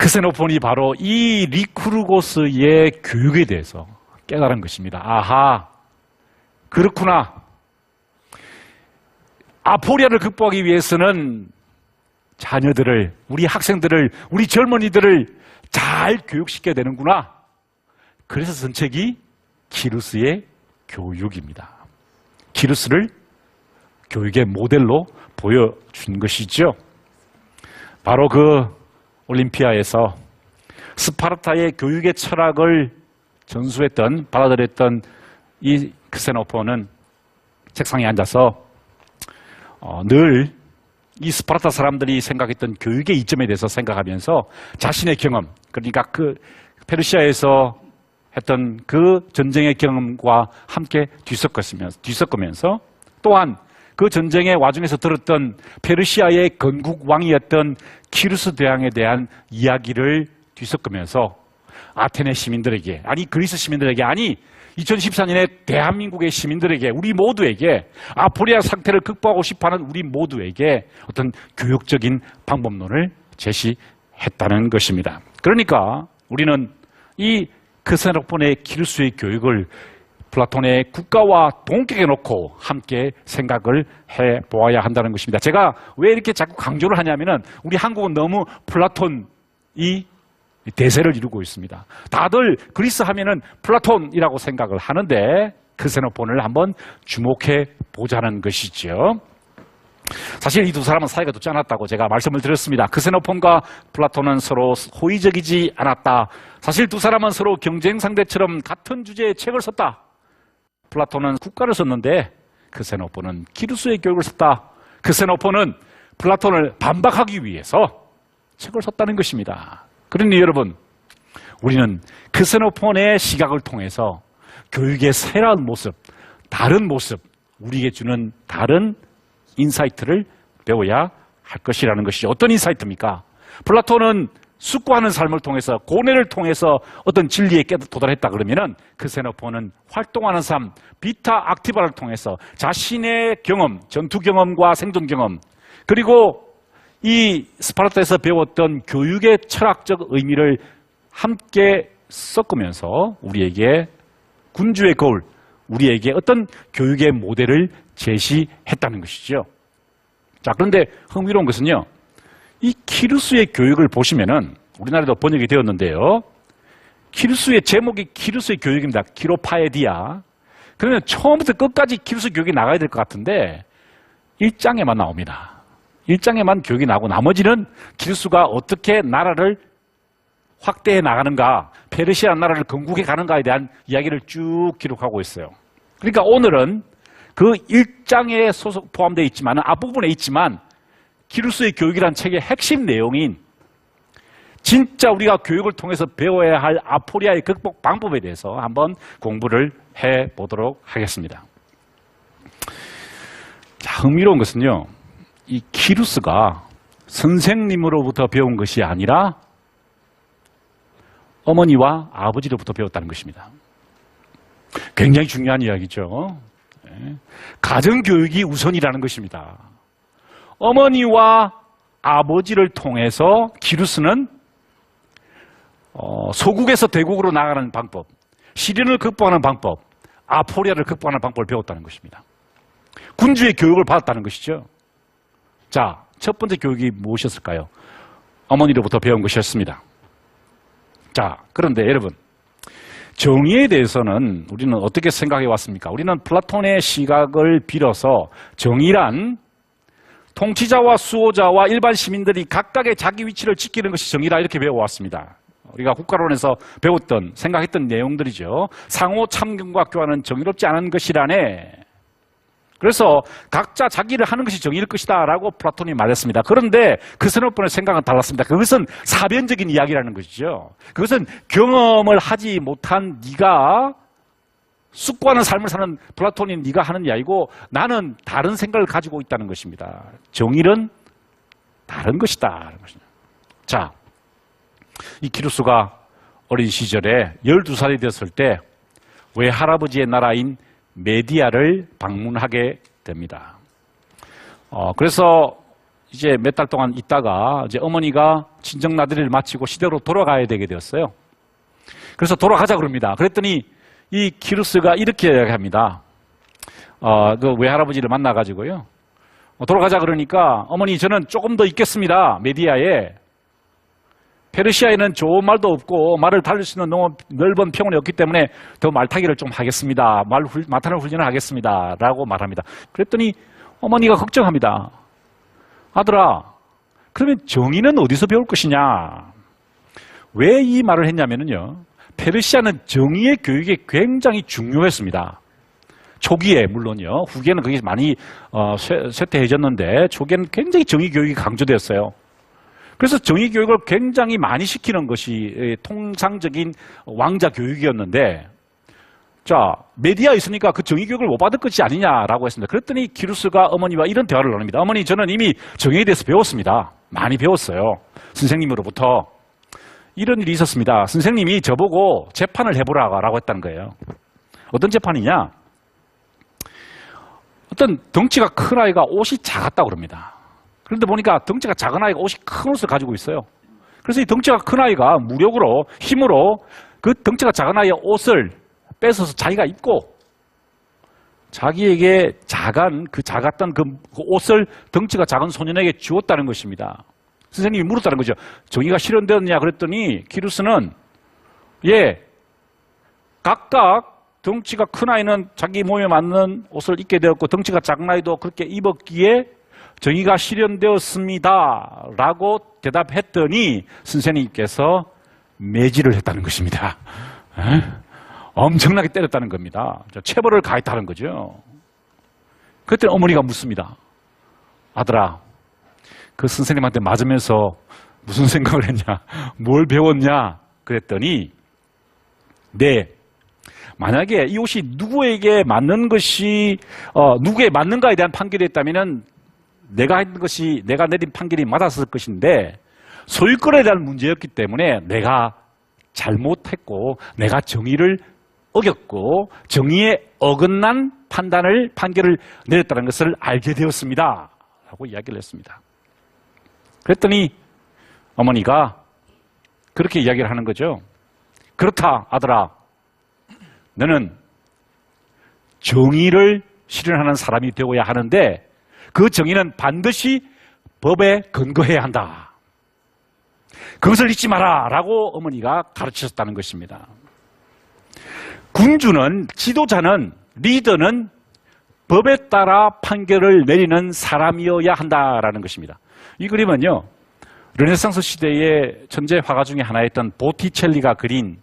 크세노폰이 바로 이 리쿠르고스의 교육에 대해서 깨달은 것입니다. 아하, 그렇구나. 아포리아를 극복하기 위해서는 자녀들을, 우리 학생들을, 우리 젊은이들을 잘 교육시켜야 되는구나. 그래서 선책이 키루스의 교육입니다. 키루스를 교육의 모델로 보여준 것이죠. 바로 그 올림피아에서 스파르타의 교육의 철학을 전수했던, 받아들였던 이 크세노폰은 책상에 앉아서 늘 이 스파르타 사람들이 생각했던 교육의 이점에 대해서 생각하면서 자신의 경험, 그러니까 그 페르시아에서 했던 그 전쟁의 경험과 함께 뒤섞으면서 또한 그 전쟁의 와중에서 들었던 페르시아의 건국 왕이었던 키루스 대왕에 대한 이야기를 뒤섞으면서 아테네 시민들에게, 아니 그리스 시민들에게, 아니 2014년에 대한민국의 시민들에게, 우리 모두에게, 아포리아 상태를 극복하고 싶어하는 우리 모두에게 어떤 교육적인 방법론을 제시했다는 것입니다. 그러니까 우리는 이 크세노폰의 키루스의 교육을 플라톤의 국가와 동격해 놓고 함께 생각을 해보아야 한다는 것입니다. 제가 왜 이렇게 자꾸 강조를 하냐면은 우리 한국은 너무 플라톤이 대세를 이루고 있습니다. 다들 그리스 하면은 플라톤이라고 생각을 하는데 크세노폰을 한번 주목해 보자는 것이죠. 사실 이 두 사람은 사이가 좋지 않았다고 제가 말씀을 드렸습니다. 크세노폰과 플라톤은 서로 호의적이지 않았다. 사실 두 사람은 서로 경쟁 상대처럼 같은 주제의 책을 썼다. 플라톤은 국가를 썼는데 크세노폰은 키루스의 교육을 썼다. 크세노폰은 플라톤을 반박하기 위해서 책을 썼다는 것입니다. 그러니 여러분, 우리는 크세노폰의 시각을 통해서 교육의 새로운 모습, 다른 모습, 우리에게 주는 다른 인사이트를 배워야 할 것이라는 것이죠. 어떤 인사이트입니까? 플라톤은 숙고하는 삶을 통해서, 고뇌를 통해서 어떤 진리에 도달했다 그러면은 크세노폰은 활동하는 삶, 비타 악티바를 통해서 자신의 경험, 전투 경험과 생존 경험, 그리고 이 스파르타에서 배웠던 교육의 철학적 의미를 함께 섞으면서 우리에게 군주의 거울, 우리에게 어떤 교육의 모델을 제시했다는 것이죠. 자, 그런데 흥미로운 것은요, 이 키루스의 교육을 보시면은 우리나라에도 번역이 되었는데요. 키루스의 제목이 키루스의 교육입니다. 키로파에디아. 그러면 처음부터 끝까지 키루스 교육이 나가야 될 것 같은데 1장에만 나옵니다. 1장에만 교육이 나오고 나머지는 키루스가 어떻게 나라를 확대해 나가는가, 페르시아 나라를 건국해 가는가에 대한 이야기를 쭉 기록하고 있어요. 그러니까 오늘은 그 1장에 포함되어 있지만, 앞부분에 있지만 키루스의 교육이라는 책의 핵심 내용인 진짜 우리가 교육을 통해서 배워야 할 아포리아의 극복 방법에 대해서 한번 공부를 해보도록 하겠습니다. 자, 흥미로운 것은요, 이 키루스가 선생님으로부터 배운 것이 아니라 어머니와 아버지로부터 배웠다는 것입니다. 굉장히 중요한 이야기죠. 가정교육이 우선이라는 것입니다. 어머니와 아버지를 통해서 키루스는 소국에서 대국으로 나가는 방법, 시련을 극복하는 방법, 아포리아를 극복하는 방법을 배웠다는 것입니다. 군주의 교육을 받았다는 것이죠. 자, 첫 번째 교육이 무엇이었을까요? 어머니로부터 배운 것이었습니다. 자, 그런데 여러분, 정의에 대해서는 우리는 어떻게 생각해 왔습니까? 우리는 플라톤의 시각을 빌어서 정의란 통치자와 수호자와 일반 시민들이 각각의 자기 위치를 지키는 것이 정의라 이렇게 배워왔습니다. 우리가 국가론에서 배웠던, 생각했던 내용들이죠. 상호 참견과 교환은 정의롭지 않은 것이라네. 그래서 각자 자기를 하는 것이 정의일 것이다 라고 플라톤이 말했습니다. 그런데 크세노폰의 생각은 달랐습니다. 그것은 사변적인 이야기라는 것이죠. 그것은 경험을 하지 못한 네가 숙고하는 삶을 사는 플라톤인 네가 하는 이야기고 나는 다른 생각을 가지고 있다는 것입니다. 정의는 다른 것이다. 자, 이 키루스가 어린 시절에 12살이 됐을 때 외할아버지의 나라인 메디아를 방문하게 됩니다. 그래서 이제 몇 달 동안 있다가 이제 어머니가 친정 나들이를 마치고 시댁으로 돌아가야 되게 되었어요. 그래서 돌아가자 그럽니다. 그랬더니 이 키루스가 이렇게 이야기합니다. 그 외할아버지를 만나가지고요. 돌아가자 그러니까 어머니 저는 조금 더 있겠습니다. 메디아에. 페르시아에는 좋은 말도 없고 말을 달릴 수 있는 너무 넓은 평원이 없기 때문에 더 말타기를 좀 하겠습니다. 마타는 훈련을 하겠습니다. 라고 말합니다. 그랬더니 어머니가 걱정합니다. 아들아, 그러면 정의는 어디서 배울 것이냐? 왜 이 말을 했냐면요. 페르시아는 정의의 교육이 굉장히 중요했습니다. 초기에 물론요. 후기에는 그게 많이 쇠퇴해졌는데 초기에는 굉장히 정의 교육이 강조되었어요. 그래서 정의 교육을 굉장히 많이 시키는 것이 통상적인 왕자 교육이었는데 자, 메디아에 있으니까 그 정의 교육을 못 받을 것이 아니냐라고 했습니다. 그랬더니 키루스가 어머니와 이런 대화를 나눕니다. 어머니, 저는 이미 정의에 대해서 배웠습니다. 많이 배웠어요. 선생님으로부터. 이런 일이 있었습니다. 선생님이 저보고 재판을 해보라고 했다는 거예요. 어떤 재판이냐? 어떤 덩치가 큰 아이가 옷이 작았다고 그럽니다. 그런데 보니까 덩치가 작은 아이가 옷이 큰 옷을 가지고 있어요. 그래서 이 덩치가 큰 아이가 무력으로, 힘으로 그 덩치가 작은 아이의 옷을 뺏어서 자기가 입고 자기에게 작았던 그 옷을 덩치가 작은 소년에게 주었다는 것입니다. 선생님이 물었다는 거죠. 정의가 실현되었냐 그랬더니 키루스는 각각 덩치가 큰 아이는 자기 몸에 맞는 옷을 입게 되었고 덩치가 작은 아이도 그렇게 입었기에 정의가 실현되었습니다. 라고 대답했더니 선생님께서 매질을 했다는 것입니다. 엄청나게 때렸다는 겁니다. 체벌을 가했다는 거죠. 그때 어머니가 묻습니다. 아들아, 그 선생님한테 맞으면서 무슨 생각을 했냐? 뭘 배웠냐? 그랬더니 만약에 이 옷이 누구에게 맞는 것이 누구에 맞는가에 대한 판결이 있다면은 내가 내린 판결이 맞았을 것인데 소유권에 대한 문제였기 때문에 내가 잘못했고 내가 정의를 어겼고 정의에 어긋난 판결을 내렸다는 것을 알게 되었습니다. 라고 이야기를 했습니다. 그랬더니 어머니가 그렇게 이야기를 하는 거죠. 그렇다, 아들아. 너는 정의를 실현하는 사람이 되어야 하는데 그 정의는 반드시 법에 근거해야 한다. 그것을 잊지 마라 라고 어머니가 가르치셨다는 것입니다. 군주는, 지도자는, 리더는 법에 따라 판결을 내리는 사람이어야 한다라는 것입니다. 이 그림은요, 르네상스 시대의 천재 화가 중에 하나였던 보티첼리가 그린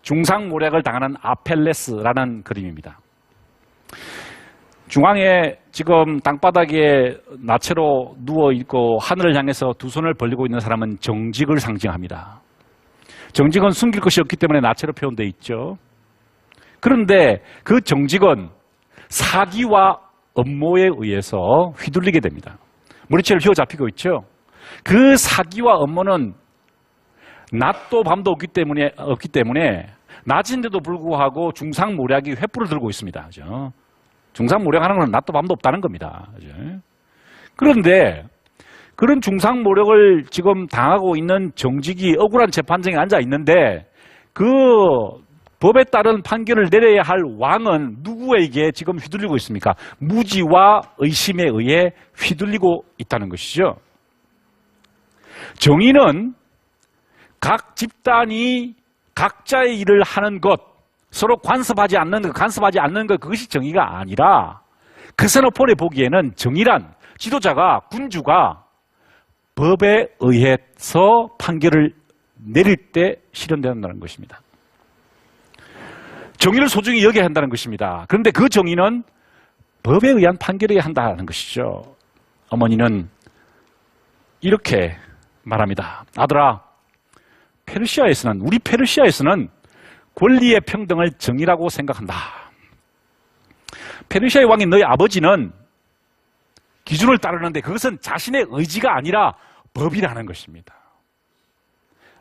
중상모략을 당하는 아펠레스라는 그림입니다. 중앙에 지금 땅바닥에 나체로 누워있고 하늘을 향해서 두 손을 벌리고 있는 사람은 정직을 상징합니다. 정직은 숨길 것이 없기 때문에 나체로 표현되어 있죠. 그런데 그 정직은 사기와 음모에 의해서 휘둘리게 됩니다. 머리채를 휘어잡히고 있죠. 그 사기와 음모는 낮도 밤도 없기 때문에 낮인데도 불구하고 중상모략이 횃불을 들고 있습니다. 그죠? 중상모략하는 건 낮도 밤도 없다는 겁니다. 그죠? 그런데 그런 중상모략을 지금 당하고 있는 정직이 억울한 재판정에 앉아 있는데 그 법에 따른 판결을 내려야 할 왕은 누구에게 지금 휘둘리고 있습니까? 무지와 의심에 의해 휘둘리고 있다는 것이죠. 정의는 각 집단이 각자의 일을 하는 것, 서로 간섭하지 않는 것, 그것이 정의가 아니라 크세노폰이 보기에는 정의란 지도자가, 군주가 법에 의해서 판결을 내릴 때 실현된다는 것입니다. 정의를 소중히 여겨야 한다는 것입니다. 그런데 그 정의는 법에 의한 판결이어야 한다는 것이죠. 어머니는 이렇게 말합니다. 아들아, 우리 페르시아에서는 권리의 평등을 정의라고 생각한다. 페르시아의 왕인 너희 아버지는 기준을 따르는데 그것은 자신의 의지가 아니라 법이라는 것입니다.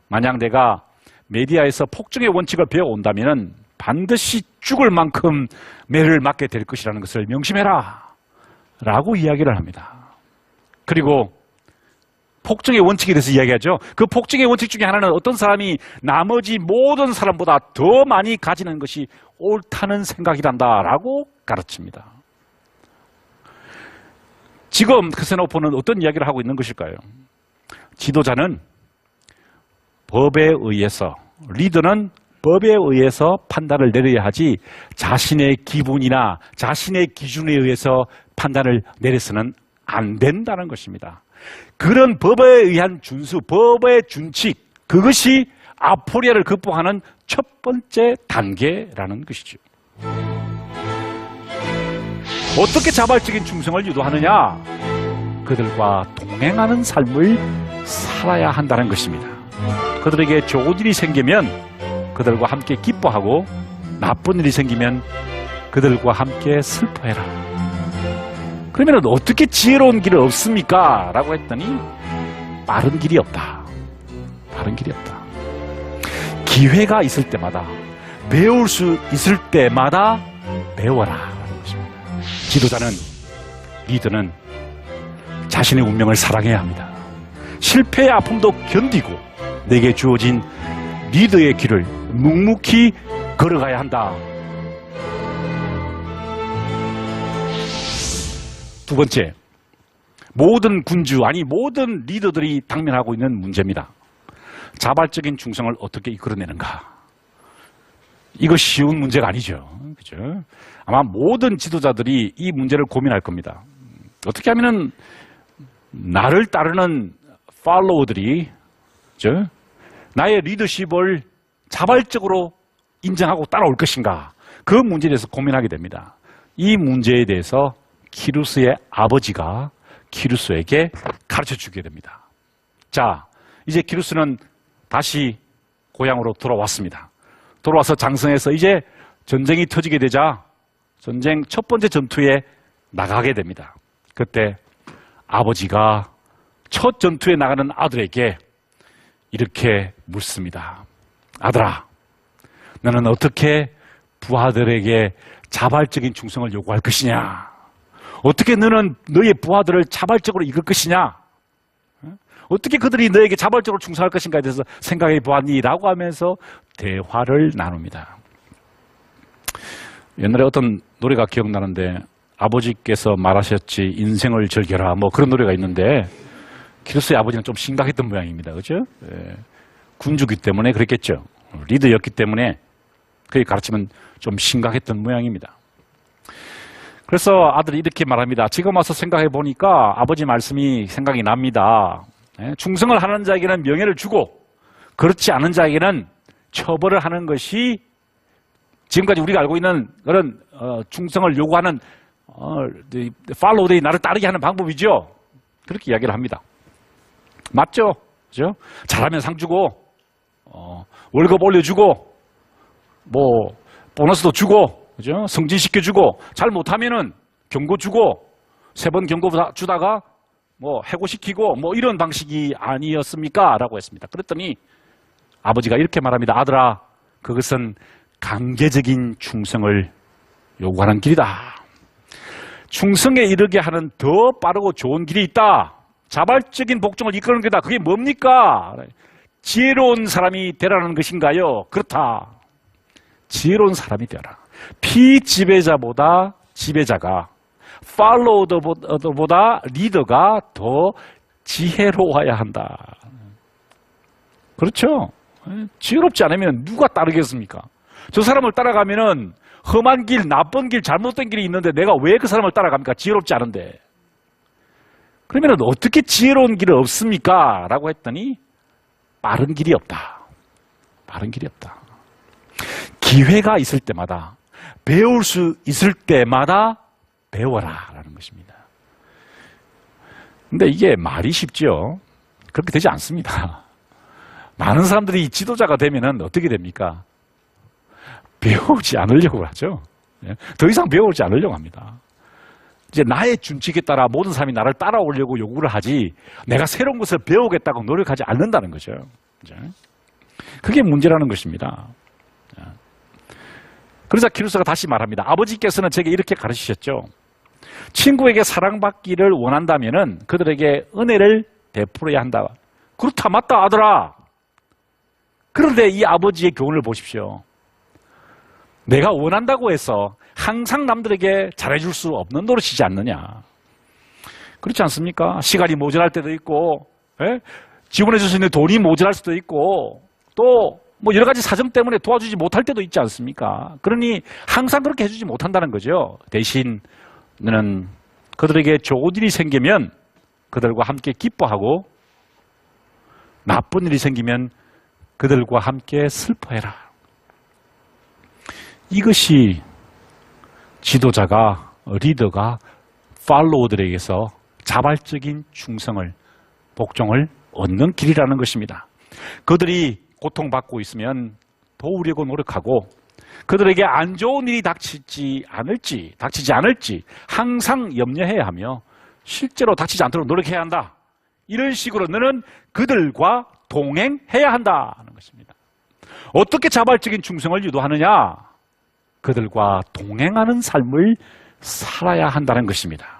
만약 내가 메디아에서 폭정의 원칙을 배워온다면 반드시 죽을 만큼 매를 맞게 될 것이라는 것을 명심해라 라고 이야기를 합니다. 그리고 폭정의 원칙에 대해서 이야기하죠. 그 폭정의 원칙 중에 하나는 어떤 사람이 나머지 모든 사람보다 더 많이 가지는 것이 옳다는 생각이란다라고 가르칩니다. 지금 크세노포는 어떤 이야기를 하고 있는 것일까요? 지도자는 법에 의해서, 리더는 법에 의해서 판단을 내려야 하지 자신의 기분이나 자신의 기준에 의해서 판단을 내려서는 안 된다는 것입니다. 그런 법에 의한 준수, 법의 준칙, 그것이 아포리아를 극복하는 첫 번째 단계라는 것이죠. 어떻게 자발적인 충성을 유도하느냐? 그들과 동행하는 삶을 살아야 한다는 것입니다. 그들에게 좋은 일이 생기면 그들과 함께 기뻐하고 나쁜 일이 생기면 그들과 함께 슬퍼해라. 그러면 어떻게 지혜로운 길은 없습니까? 라고 했더니 빠른 길이 없다. 빠른 길이 없다. 기회가 있을 때마다, 배울 수 있을 때마다 배워라 라는 것입니다. 지도자는, 리더는 자신의 운명을 사랑해야 합니다. 실패의 아픔도 견디고 내게 주어진 리더의 길을 묵묵히 걸어가야 한다. 두 번째, 모든 군주, 아니 모든 리더들이 당면하고 있는 문제입니다. 자발적인 충성을 어떻게 이끌어내는가? 이거 쉬운 문제가 아니죠. 그죠? 아마 모든 지도자들이 이 문제를 고민할 겁니다. 어떻게 하면은 나를 따르는 팔로워들이, 그죠? 나의 리더십을 자발적으로 인정하고 따라올 것인가? 그 문제에 대해서 고민하게 됩니다. 이 문제에 대해서 키루스의 아버지가 키루스에게 가르쳐 주게 됩니다. 자, 이제 키루스는 다시 고향으로 돌아왔습니다. 돌아와서 장성에서 이제 전쟁이 터지게 되자 전쟁 첫 번째 전투에 나가게 됩니다. 그때 아버지가 첫 전투에 나가는 아들에게 이렇게 묻습니다. 아들아, 너는 어떻게 부하들에게 자발적인 충성을 요구할 것이냐? 어떻게 너는 너의 부하들을 자발적으로 이끌 것이냐? 어떻게 그들이 너에게 자발적으로 충성할 것인가에 대해서 생각해 보았니? 라고 하면서 대화를 나눕니다. 옛날에 어떤 노래가 기억나는데 아버지께서 말하셨지 인생을 즐겨라 뭐 그런 노래가 있는데 키루스의 아버지는 좀 심각했던 모양입니다. 그죠? 예. 군주기 때문에 그랬겠죠. 리더였기 때문에 그의 가르침은 좀 심각했던 모양입니다. 그래서 아들이 이렇게 말합니다. 지금 와서 생각해 보니까 아버지 말씀이 생각이 납니다. 예? 충성을 하는 자에게는 명예를 주고 그렇지 않은 자에게는 처벌을 하는 것이 지금까지 우리가 알고 있는 그런 충성을 요구하는 팔로우들이 나를 따르게 하는 방법이죠. 그렇게 이야기를 합니다. 맞죠? 그죠? 잘하면 상 주고 월급 올려주고 뭐 보너스도 주고 그죠? 승진시켜주고 잘 못하면은 경고 주고 3번 경고 주다가 뭐 해고시키고 뭐 이런 방식이 아니었습니까? 라고 했습니다. 그랬더니 아버지가 이렇게 말합니다. 아들아, 그것은 강제적인 충성을 요구하는 길이다. 충성에 이르게 하는 더 빠르고 좋은 길이 있다. 자발적인 복종을 이끄는 길이다. 그게 뭡니까? 지혜로운 사람이 되라는 것인가요? 그렇다. 지혜로운 사람이 되라. 피지배자보다 지배자가, 팔로워보다 리더가 더 지혜로워야 한다. 그렇죠? 지혜롭지 않으면 누가 따르겠습니까? 저 사람을 따라가면은 험한 길, 나쁜 길, 잘못된 길이 있는데 내가 왜 그 사람을 따라갑니까? 지혜롭지 않은데. 그러면 어떻게 지혜로운 길은 없습니까? 라고 했더니 빠른 길이 없다. 빠른 길이 없다. 기회가 있을 때마다, 배울 수 있을 때마다 배워라 라는 것입니다. 근데 이게 말이 쉽죠? 그렇게 되지 않습니다. 많은 사람들이 지도자가 되면은 어떻게 됩니까? 배우지 않으려고 하죠. 더 이상 배우지 않으려고 합니다. 이제 나의 준칙에 따라 모든 사람이 나를 따라오려고 요구를 하지 내가 새로운 것을 배우겠다고 노력하지 않는다는 거죠. 그게 문제라는 것입니다. 그러자 키루스가 다시 말합니다. 아버지께서는 제게 이렇게 가르치셨죠. 친구에게 사랑받기를 원한다면은 그들에게 은혜를 베풀어야 한다. 그렇다, 맞다, 아들아. 그런데 이 아버지의 교훈을 보십시오. 내가 원한다고 해서 항상 남들에게 잘해줄 수 없는 노릇이지 않느냐. 그렇지 않습니까? 시간이 모자랄 때도 있고, 지원해줄 수 있는 돈이 모자랄 수도 있고, 또 뭐 여러 가지 사정 때문에 도와주지 못할 때도 있지 않습니까? 그러니 항상 그렇게 해주지 못한다는 거죠. 대신 너는 그들에게 좋은 일이 생기면 그들과 함께 기뻐하고 나쁜 일이 생기면 그들과 함께 슬퍼해라. 이것이 지도자가, 리더가 팔로워들에게서 자발적인 충성을, 복종을 얻는 길이라는 것입니다. 그들이 고통받고 있으면 도우려고 노력하고 그들에게 안 좋은 일이 닥치지 않을지 항상 염려해야 하며 실제로 닥치지 않도록 노력해야 한다. 이런 식으로 너는 그들과 동행해야 한다는 것입니다. 어떻게 자발적인 충성을 유도하느냐? 그들과 동행하는 삶을 살아야 한다는 것입니다.